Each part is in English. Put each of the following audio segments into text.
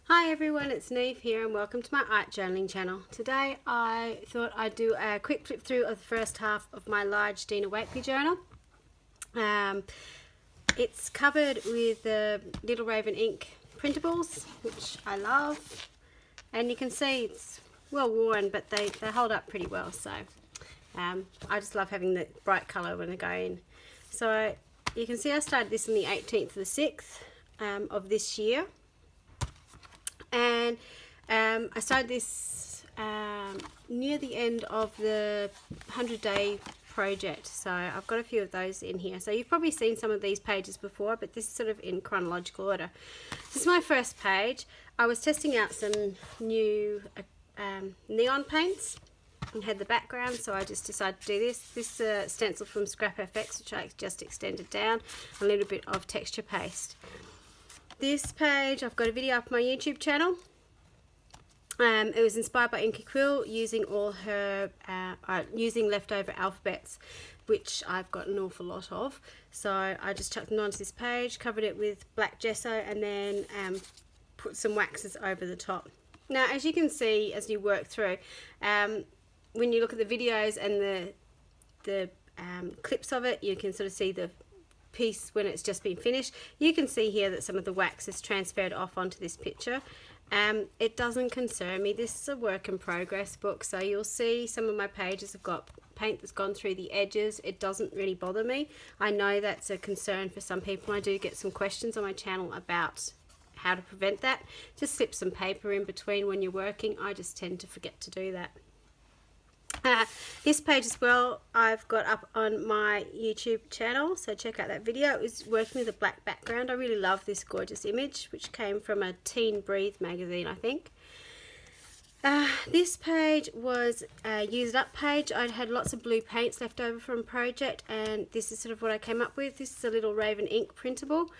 Hi everyone, it's Niamh here and welcome to my art journaling channel. Today I thought I'd do a quick flip through of the first half of my large Dina Wakley journal. It's covered with the Little Raven ink printables, which I love, and you can see it's well worn, but they hold up pretty well, so I just love having the bright colour when I go in. So you can see I started this on the 18th of the 6th of this year. And I started this near the end of the 100-day project, so I've got a few of those in here. So you've probably seen some of these pages before, but this is sort of in chronological order. This is my first page. I was testing out some new neon paints and had the background, so I just decided to do this. This is a stencil from Scrap FX, which I just extended down, a little bit of texture paste. This page, I've got a video up on my YouTube channel. It was inspired by Inky Quill using all her, using leftover alphabets, which I've got an awful lot of. So I just chucked them onto this page, covered it with black gesso, and then put some waxes over the top. Now, as you can see, as you work through, when you look at the videos and the clips of it, you can sort of see the piece when it's just been finished. You can see here that some of the wax is transferred off onto this picture. It doesn't concern me. This is a work in progress book, so you'll see some of my pages have got paint that's gone through the edges. It doesn't really bother me. I know that's a concern for some people. I do get some questions on my channel about how to prevent that. Just slip some paper in between when you're working. I just tend to forget to do that. This page as well I've got up on my YouTube channel, so check out that video. It was working with a black background. I really love this gorgeous image, which came from a Teen Breathe magazine, I think. This page was a use it up page. I'd had lots of blue paints left over from a project, and this is sort of what I came up with. This is a Little Raven ink printable,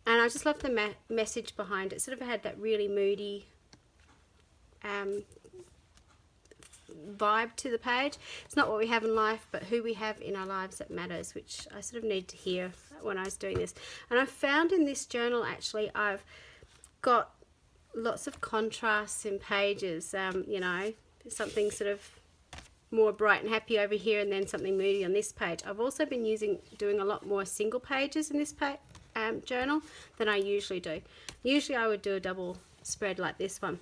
and I just love the message behind it. Sort of had that really moody vibe to the page. It's not what we have in life, but who we have in our lives that matters, which I sort of need to hear when I was doing this. And I found in this journal, actually, I've got lots of contrasts in pages. You know, something sort of more bright and happy over here, and then something moody on this page. I've also been doing a lot more single pages in this journal than I usually do. Usually I would do a double spread like this one.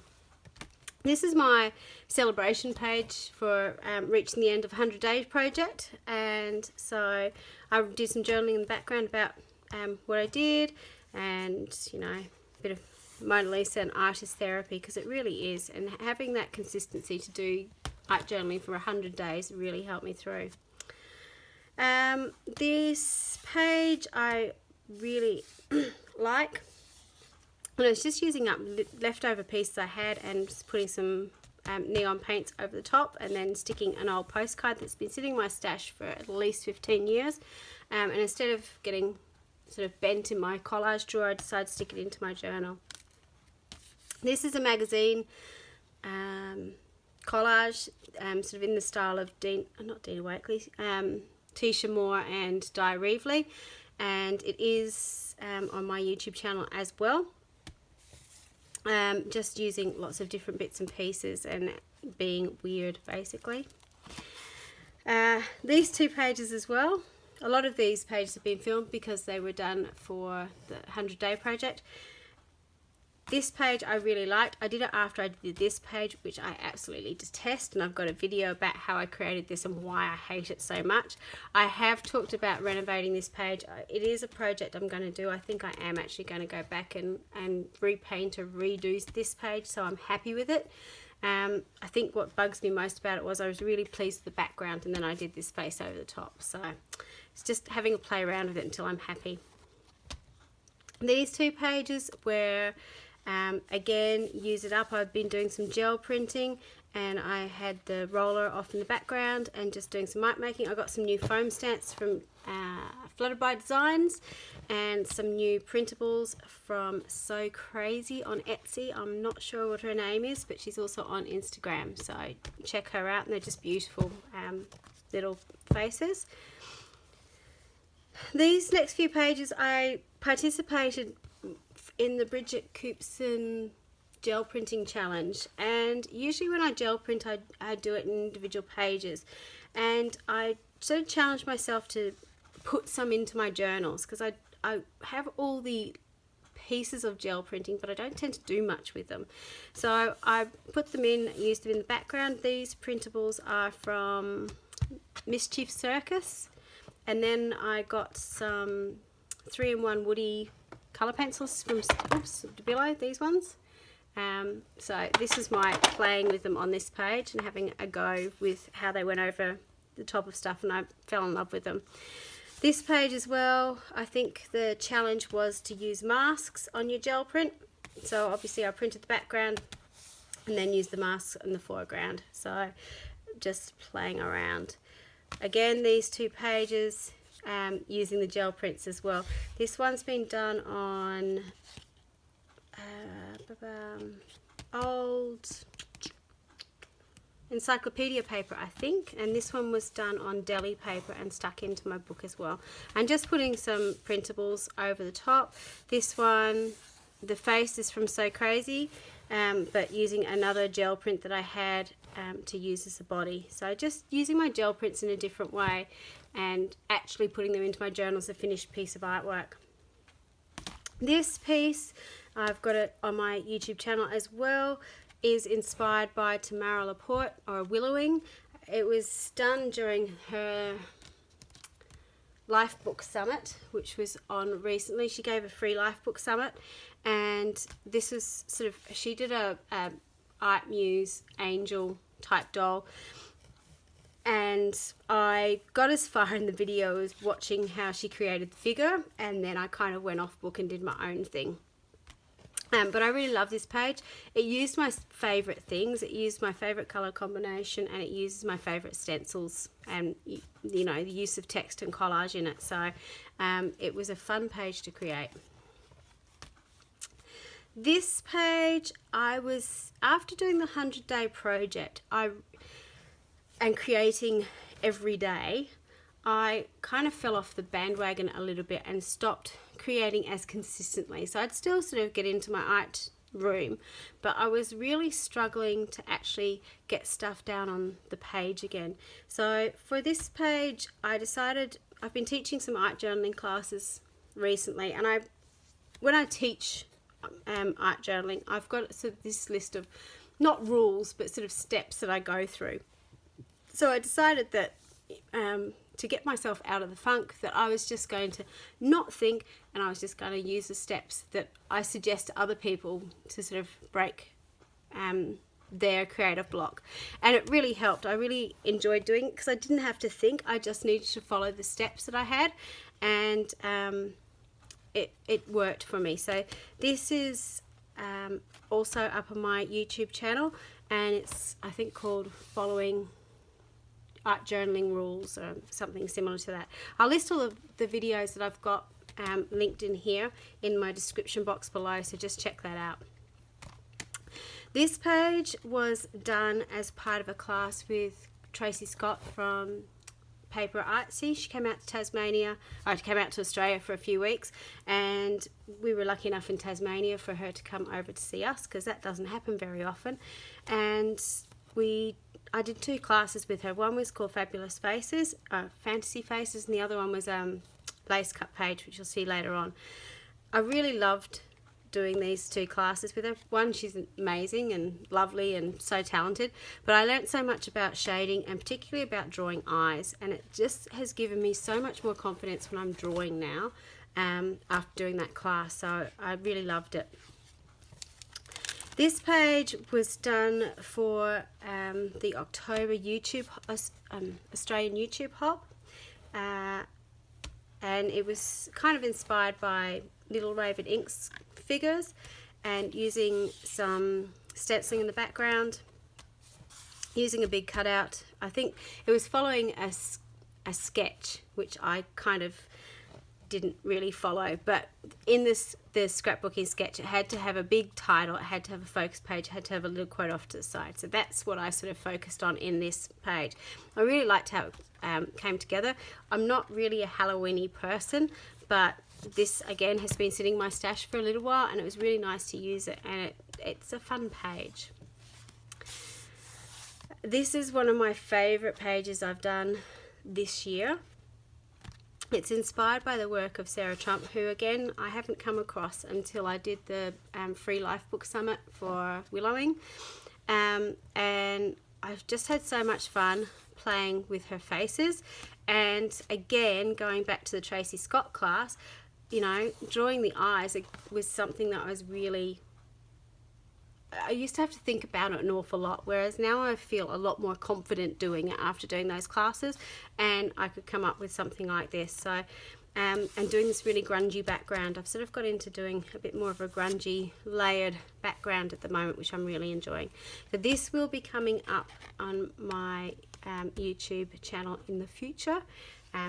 This is my celebration page for reaching the end of 100 Day project, and so I did some journaling in the background about what I did, and you know, a bit of Mona Lisa and artist therapy, because it really is, and having that consistency to do art journaling for 100 days really helped me through. This page I really like. And I was just using up leftover pieces I had and just putting some neon paints over the top, and then sticking an old postcard that's been sitting in my stash for at least 15 years. And instead of getting sort of bent in my collage drawer, I decided to stick it into my journal. This is a magazine collage, sort of in the style of not Dina Wakley, Tisha Moore and Di Reevely, and it is on my YouTube channel as well. Just using lots of different bits and pieces and being weird, basically. These two pages as well. A lot of these pages have been filmed because they were done for the 100 Day project. This page I really liked. I did it after I did this page, which I absolutely detest, and I've got a video about how I created this and why I hate it so much. I have talked about renovating this page. It is a project I'm going to do. I think I am actually going to go back and repaint or redo this page, so I'm happy with it. I think what bugs me most about it was I was really pleased with the background, and then I did this face over the top. So it's just having a play around with it until I'm happy. These two pages were again, use it up. I've been doing some gel printing, and I had the roller off in the background and just doing some mark making. I got some new foam stamps from Flutterby Designs and some new printables from So Crazy on Etsy. I'm not sure what her name is, but she's also on Instagram, so check her out, and they're just beautiful little faces. These next few pages I participated in the Bridget Coopson gel printing challenge, and usually when I gel print I do it in individual pages, and I sort of challenge myself to put some into my journals, because I have all the pieces of gel printing, but I don't tend to do much with them. So I put them in, used them in the background. These printables are from Mischief Circus, and then I got some 3-in-1 woody colour pencils from Baly, these ones. So this is my playing with them on this page and having a go with how they went over the top of stuff, and I fell in love with them. This page as well, I think the challenge was to use masks on your gel print. So obviously I printed the background and then used the masks in the foreground. So just playing around. Again, these 2 pages, using the gel prints as well. This one's been done on old encyclopedia paper, I think, and this one was done on deli paper and stuck into my book as well. And just putting some printables over the top. This one, the face is from So Crazy, but using another gel print that I had to use as a body. So just using my gel prints in a different way and actually putting them into my journal as a finished piece of artwork. This piece, I've got it on my YouTube channel as well, is inspired by Tamara Laporte, or Willowing. It was done during her Life Book Summit, which was on recently. She gave a free Life Book Summit, and this was sort of, she did a Art Muse angel type doll, and I got as far in the video as watching how she created the figure, and then I kind of went off book and did my own thing. But I really love this page. It used my favourite things. It used my favourite colour combination, and it uses my favourite stencils, and you know, the use of text and collage in it. So it was a fun page to create. This page, I was, after doing the 100-day project and creating every day, I kind of fell off the bandwagon a little bit and stopped creating as consistently. So I'd still sort of get into my art room, but I was really struggling to actually get stuff down on the page again. So for this page, I decided, I've been teaching some art journaling classes recently, and when I teach art journaling, I've got sort of this list of, not rules, but sort of steps that I go through. So I decided that to get myself out of the funk, that I was just going to not think, and I was just going to use the steps that I suggest to other people to sort of break their creative block. And it really helped. I really enjoyed doing it because I didn't have to think. I just needed to follow the steps that I had, and it worked for me. So this is also up on my YouTube channel, and it's, I think, called Following Art Journaling Rules, or something similar to that. I'll list all of the videos that I've got linked in here in my description box below, so just check that out. This page was done as part of a class with Tracy Scott from Paper Artsy. She came out to Tasmania, or came out to Australia for a few weeks, and we were lucky enough in Tasmania for her to come over to see us, because that doesn't happen very often. And I did 2 classes with her. One was called Fabulous Faces, Fantasy Faces, and the other one was Lace Cut Page, which you'll see later on. I really loved doing these 2 classes with her. One, she's amazing and lovely and so talented, but I learnt so much about shading, and particularly about drawing eyes, and it just has given me so much more confidence when I'm drawing now after doing that class. So I really loved it. This page was done for the October Australian YouTube Hop, and it was kind of inspired by Little Raven Ink's figures, and using some stenciling in the background, using a big cutout. I think it was following a sketch, which I kind of didn't really follow, but in the scrapbooking sketch, it had to have a big title, it had to have a focus page, it had to have a little quote off to the side. So that's what I sort of focused on in this page. I really liked how it came together. I'm not really a Halloween-y person, but this again has been sitting in my stash for a little while, and it was really nice to use it, and it's a fun page. This is one of my favourite pages I've done this year. It's inspired by the work of Sarah Trump, who again I haven't come across until I did the Free Life Book Summit for Willowing, and I've just had so much fun playing with her faces. And again, going back to the Tracy Scott class, you know, drawing the eyes was something that I used to have to think about it an awful lot, whereas now I feel a lot more confident doing it after doing those classes, and I could come up with something like this. So, and doing this really grungy background, I've sort of got into doing a bit more of a grungy layered background at the moment, which I'm really enjoying. So this will be coming up on my YouTube channel in the future,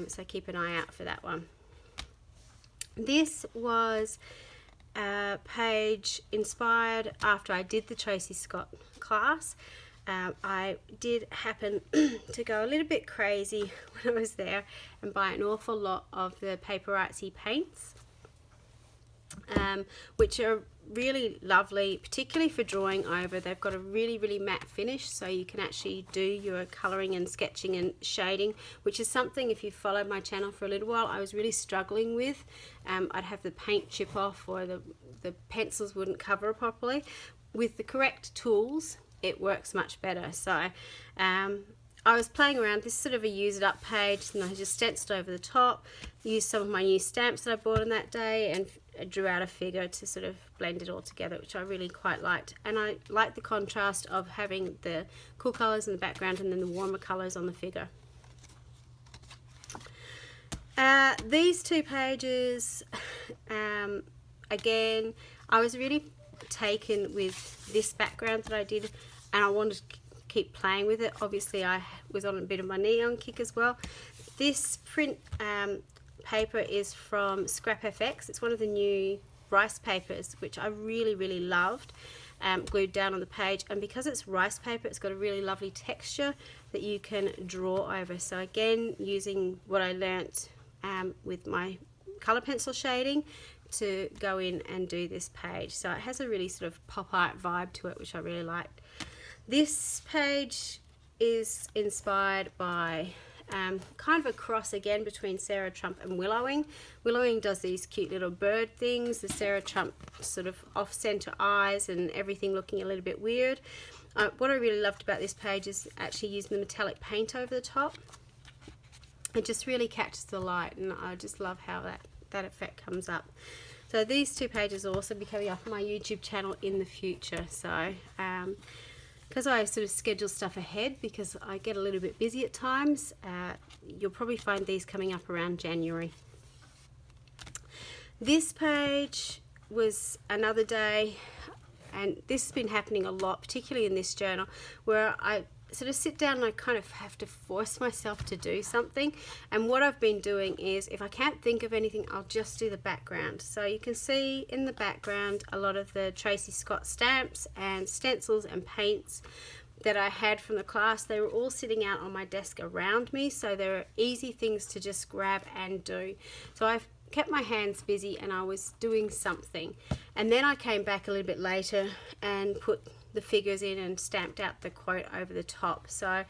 so keep an eye out for that one. This was a page inspired after I did the Tracy Scott class. I did happen to go a little bit crazy when I was there and buy an awful lot of the Paper Artsy paints, which are really lovely, particularly for drawing over. They've got a really matte finish, so you can actually do your colouring and sketching and shading, which is something, if you followed my channel for a little while, I was really struggling with. I'd have the paint chip off, or the pencils wouldn't cover properly. With the correct tools, it works much better. So I was playing around. This is sort of a use it up page, and I just stenciled over the top, used some of my new stamps that I bought on that day, and I drew out a figure to sort of blend it all together, which I really quite liked. And I like the contrast of having the cool colours in the background and then the warmer colours on the figure. These two pages, again, I was really taken with this background that I did, and I wanted to keep playing with it. Obviously I was on a bit of my neon kick as well. This print paper is from Scrap FX. It's one of the new rice papers, which I really loved, glued down on the page. And because it's rice paper, it's got a really lovely texture that you can draw over. So again, using what I learnt with my colour pencil shading to go in and do this page. So it has a really sort of pop art vibe to it, which I really liked. This page is inspired by kind of a cross again between Sarah Trump and Willowing. Willowing does these cute little bird things. The Sarah Trump sort of off-center eyes and everything looking a little bit weird. What I really loved about this page is actually using the metallic paint over the top. It just really catches the light, and I just love how that effect comes up. So these two pages will also be coming up on my YouTube channel in the future. So because I sort of schedule stuff ahead, because I get a little bit busy at times, you'll probably find these coming up around January. This page was another day, and this has been happening a lot, particularly in this journal, where I sort of sit down and I kind of have to force myself to do something. And what I've been doing is, if I can't think of anything, I'll just do the background. So you can see in the background a lot of the Tracy Scott stamps and stencils and paints that I had from the class. They were all sitting out on my desk around me, so there are easy things to just grab and do. So I've kept my hands busy and I was doing something. And then I came back a little bit later and put the figures in and stamped out the quote over the top. So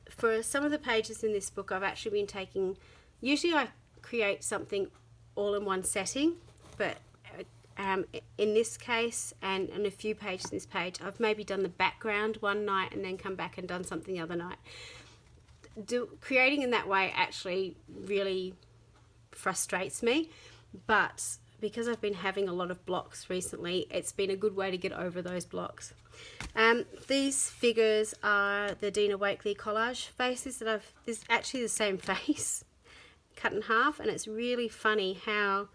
for some of the pages in this book, I've actually been taking, usually I create something all in one setting, but in this case, and in a few pages in this page, I've maybe done the background one night and then come back and done something the other night. Creating in that way actually really frustrates me, but because I've been having a lot of blocks recently, it's been a good way to get over those blocks. These figures are the Dina Wakley collage faces that this is actually the same face cut in half, and it's really funny how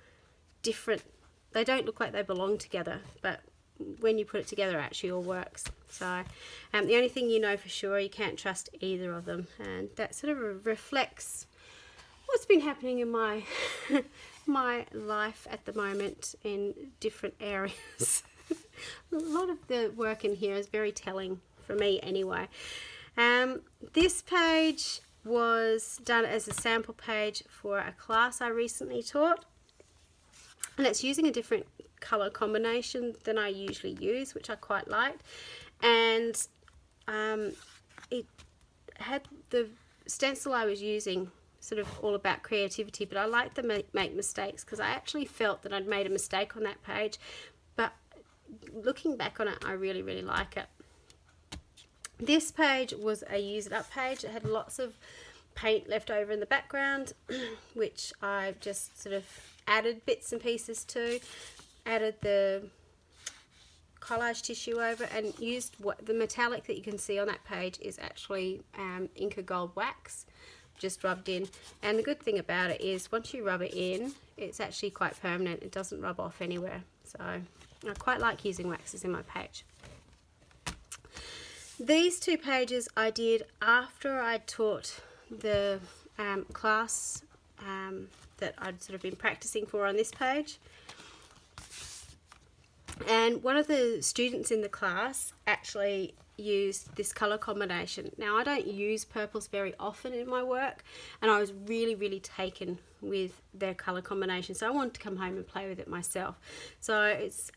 different, they don't look like they belong together, but when you put it together it actually all works. So the only thing you know for sure, you can't trust either of them, and that sort of reflects what's been happening in my my life at the moment in different areas. A lot of the work in here is very telling for me anyway. This page was done as a sample page for a class I recently taught, and it's using a different color combination than I usually use, which I quite liked. And it had the stencil I was using sort of all about creativity, but I like to make mistakes, because I actually felt that I'd made a mistake on that page, but looking back on it, I really, really like it. This page was a use it up page. It had lots of paint left over in the background, which I just sort of added bits and pieces to, added the collage tissue over, and used what the metallic that you can see on that page is actually Inca Gold wax, just rubbed in. And the good thing about it is once you rub it in, it's actually quite permanent. It doesn't rub off anywhere. So I quite like using waxes in my page. These two pages I did after I taught the class that I'd sort of been practicing for on this page. And one of the students in the class actually used this colour combination. Now, I don't use purples very often in my work, and I was really, really taken with their colour combination, so I wanted to come home and play with it myself. So it's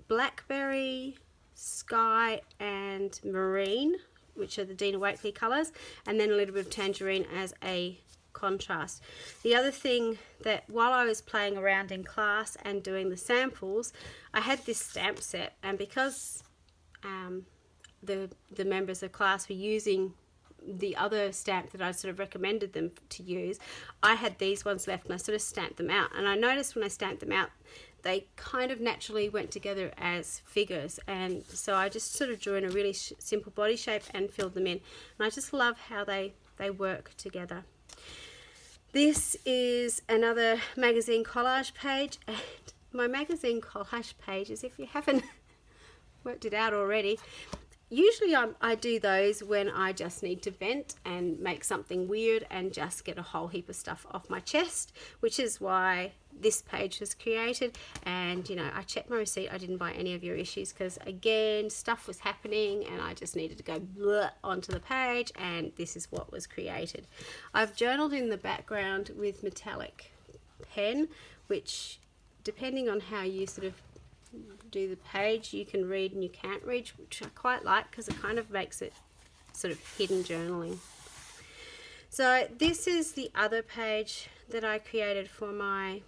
blackberry, sky and marine, which are the Dina Wakley colours, and then a little bit of tangerine as a contrast. The other thing that while I was playing around in class and doing the samples, I had this stamp set, and because the members of class were using the other stamp that I sort of recommended them to use, I had these ones left, and I sort of stamped them out, and I noticed when I stamped them out they kind of naturally went together as figures, and so I just sort of drew in a really simple body shape and filled them in, and I just love how they work together. This is another magazine collage page, and my magazine collage pages, if you haven't worked it out already, usually I do those when I just need to vent and make something weird and just get a whole heap of stuff off my chest, which is why this page was created. And you know, I checked my receipt, I didn't buy any of your issues, because again, stuff was happening and I just needed to go bleh onto the page, and this is what was created. I've journaled in the background with metallic pen, which depending on how you sort of do the page, you can read and you can't read, which I quite like because it kind of makes it sort of hidden journaling. So this is the other page that I created for my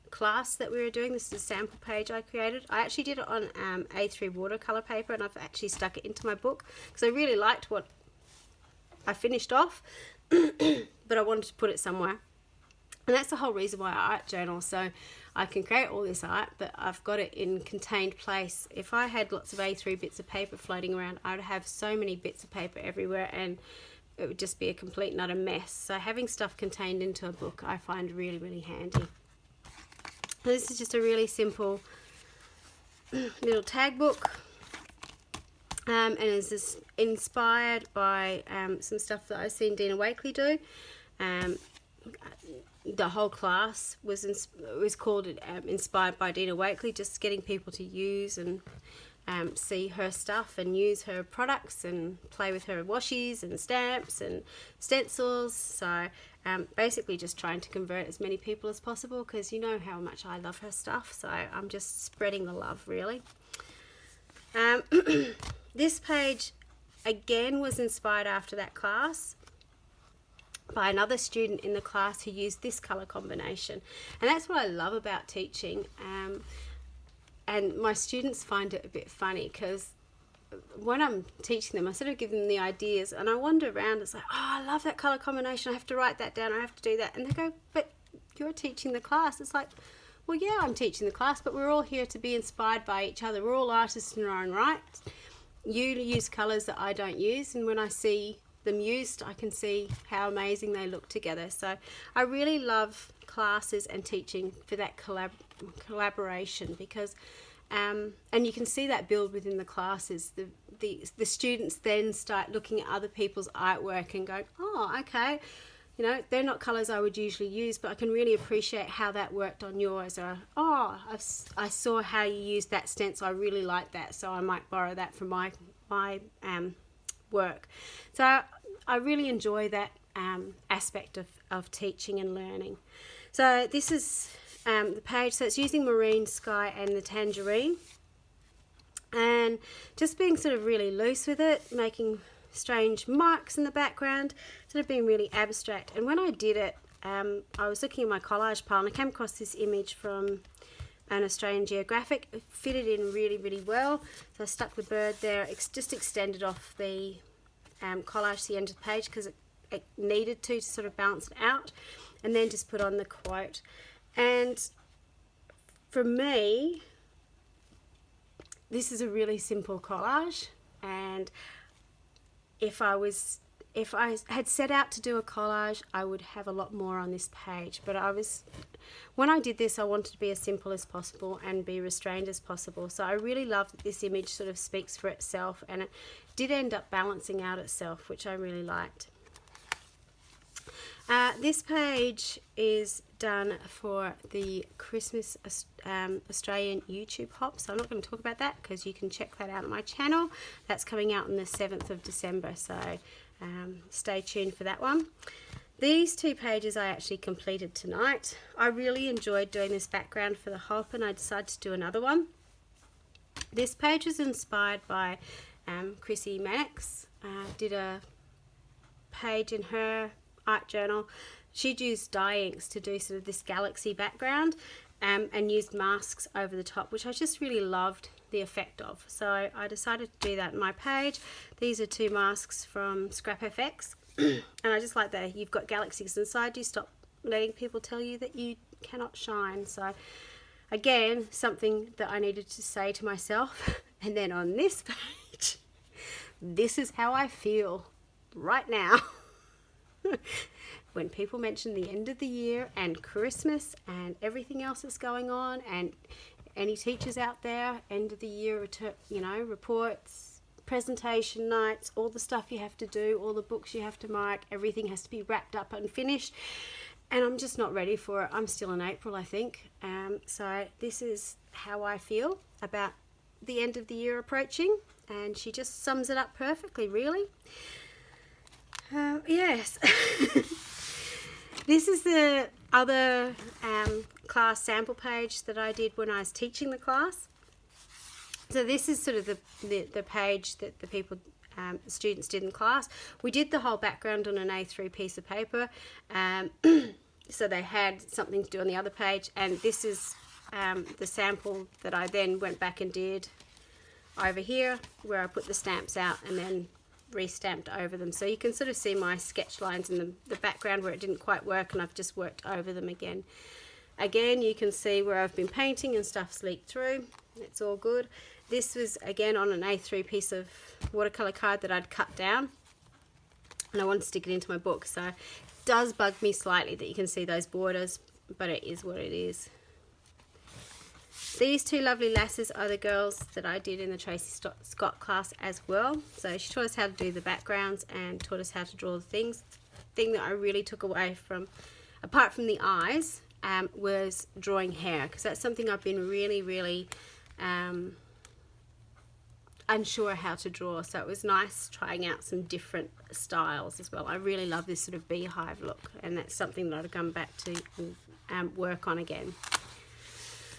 class that we were doing. This is a sample page I created. I actually did it on A3 watercolor paper, and I've actually stuck it into my book because I really liked what I finished off but I wanted to put it somewhere. And that's the whole reason why I art journal, so I can create all this art, but I've got it in contained place. If I had lots of A3 bits of paper floating around, I'd have so many bits of paper everywhere and it would just be a complete and utter mess. So having stuff contained into a book I find really, really handy. This is just a really simple little tag book, and it's just inspired by some stuff that I've seen Dina Wakley do. The whole class was called Inspired by Dina Wakley, just getting people to use and see her stuff and use her products and play with her washies and stamps and stencils. So basically just trying to convert as many people as possible, because you know how much I love her stuff, so I'm just spreading the love really. This page again was inspired after that class by another student in the class who used this colour combination, and that's what I love about teaching. And my students find it a bit funny because when I'm teaching them, I sort of give them the ideas and I wander around. It's like, oh, I love that colour combination, I have to write that down, I have to do that. And they go, but you're teaching the class. It's like, well, yeah, I'm teaching the class, but we're all here to be inspired by each other. We're all artists in our own right. You use colours that I don't use, and when I see them used, I can see how amazing they look together. So I really love classes and teaching for that collaboration, because and you can see that build within the classes. The students then start looking at other people's artwork and going, oh, okay, you know, they're not colours I would usually use, but I can really appreciate how that worked on yours. Or, oh, I saw how you used that stencil, I really like that, so I might borrow that from my work. So I really enjoy that aspect of of teaching and learning. So this is the page, so it's using Marine Sky and the Tangerine, and just being sort of really loose with it, making strange marks in the background, sort of being really abstract. And when I did it, I was looking at my collage pile and I came across this image from an Australian Geographic. It fitted in really, really well, so I stuck the bird there. It's just extended off the collage to the end of the page because it needed to sort of balance it out, and then just put on the quote. And for me, this is a really simple collage, and if I had set out to do a collage, I would have a lot more on this page. But when I did this, I wanted to be as simple as possible and be restrained as possible. So I really love that this image sort of speaks for itself, and it did end up balancing out itself, which I really liked. This page is done for the Christmas Australian YouTube hop, so I'm not going to talk about that because you can check that out on my channel. That's coming out on the 7th of December, so stay tuned for that one. These two pages I actually completed tonight. I really enjoyed doing this background for the hop, and I decided to do another one. This page was inspired by Chrissy Mannix. Did a page in her art journal. She'd used dye inks to do sort of this galaxy background, and used masks over the top, which I just really loved the effect of. So I decided to do that in my page. These are two masks from Scrap FX, and I just like that you've got galaxies inside you. Stop letting people tell you that you cannot shine. So again, something that I needed to say to myself. And then on this page, this is how I feel right now. When people mention the end of the year and Christmas and everything else that's going on, and any teachers out there, end of the year, reports, presentation nights, all the stuff you have to do, all the books you have to mark, everything has to be wrapped up and finished, and I'm just not ready for it. I'm still in April, I think. So this is how I feel about the end of the year approaching, and she just sums it up perfectly, really. Yes. This is the other class sample page that I did when I was teaching the class. So this is sort of the page that the students did in class. We did the whole background on an A3 piece of paper, so they had something to do on the other page, and this is the sample that I then went back and did over here, where I put the stamps out and then re-stamped over them. So you can sort of see my sketch lines in the background where it didn't quite work, and I've just worked over them again. Again, you can see where I've been painting and stuff's leaked through. It's all good. This was again on an A3 piece of watercolor card that I'd cut down, and I want to stick it into my book. So it does bug me slightly that you can see those borders, but it is what it is. These two lovely lasses are the girls that I did in the Tracy Scott class as well. So she taught us how to do the backgrounds and taught us how to draw the things. The thing that I really took away from, apart from the eyes, was drawing hair, because that's something I've been really unsure how to draw. So it was nice trying out some different styles as well. I really love this sort of beehive look, and that's something that I've come back to work on again.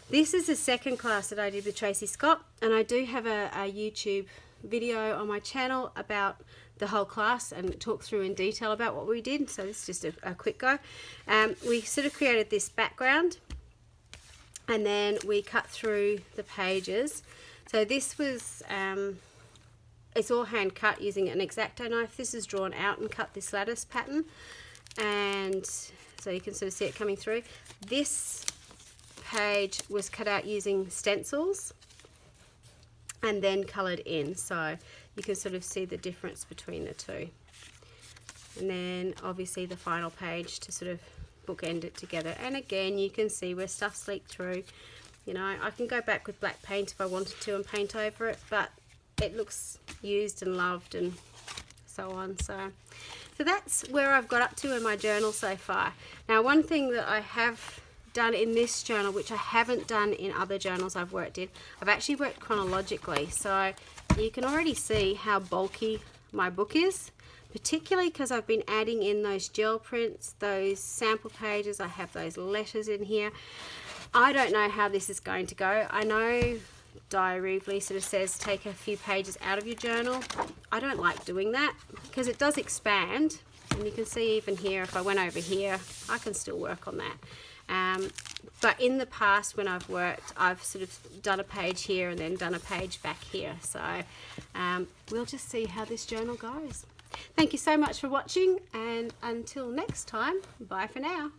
This is the second class that I did with Tracy Scott, and I do have a YouTube video on my channel about the whole class and talk through in detail about what we did. So this is just a quick go. We sort of created this background, and then we cut through the pages. So this was, it's all hand cut using an X-Acto knife. This is drawn out and cut this lattice pattern, and so you can sort of see it coming through. This page was cut out using stencils and then coloured in, so you can sort of see the difference between the two. And then obviously the final page to sort of bookend it together, and again you can see where stuff's leaked through. You know, I can go back with black paint if I wanted to and paint over it, but it looks used and loved and so on. So that's where I've got up to in my journal so far. Now, one thing that I have done in this journal, which I haven't done in other journals I've worked in, I've actually worked chronologically. So you can already see how bulky my book is, particularly because I've been adding in those gel prints, those sample pages. I have those letters in here. I don't know how this is going to go. I know Diary sort of says take a few pages out of your journal. I don't like doing that because it does expand, and you can see even here, if I went over here, I can still work on that. But in the past when I've worked, I've sort of done a page here and then done a page back here. So we'll just see how this journal goes. Thank you so much for watching, and until next time, bye for now.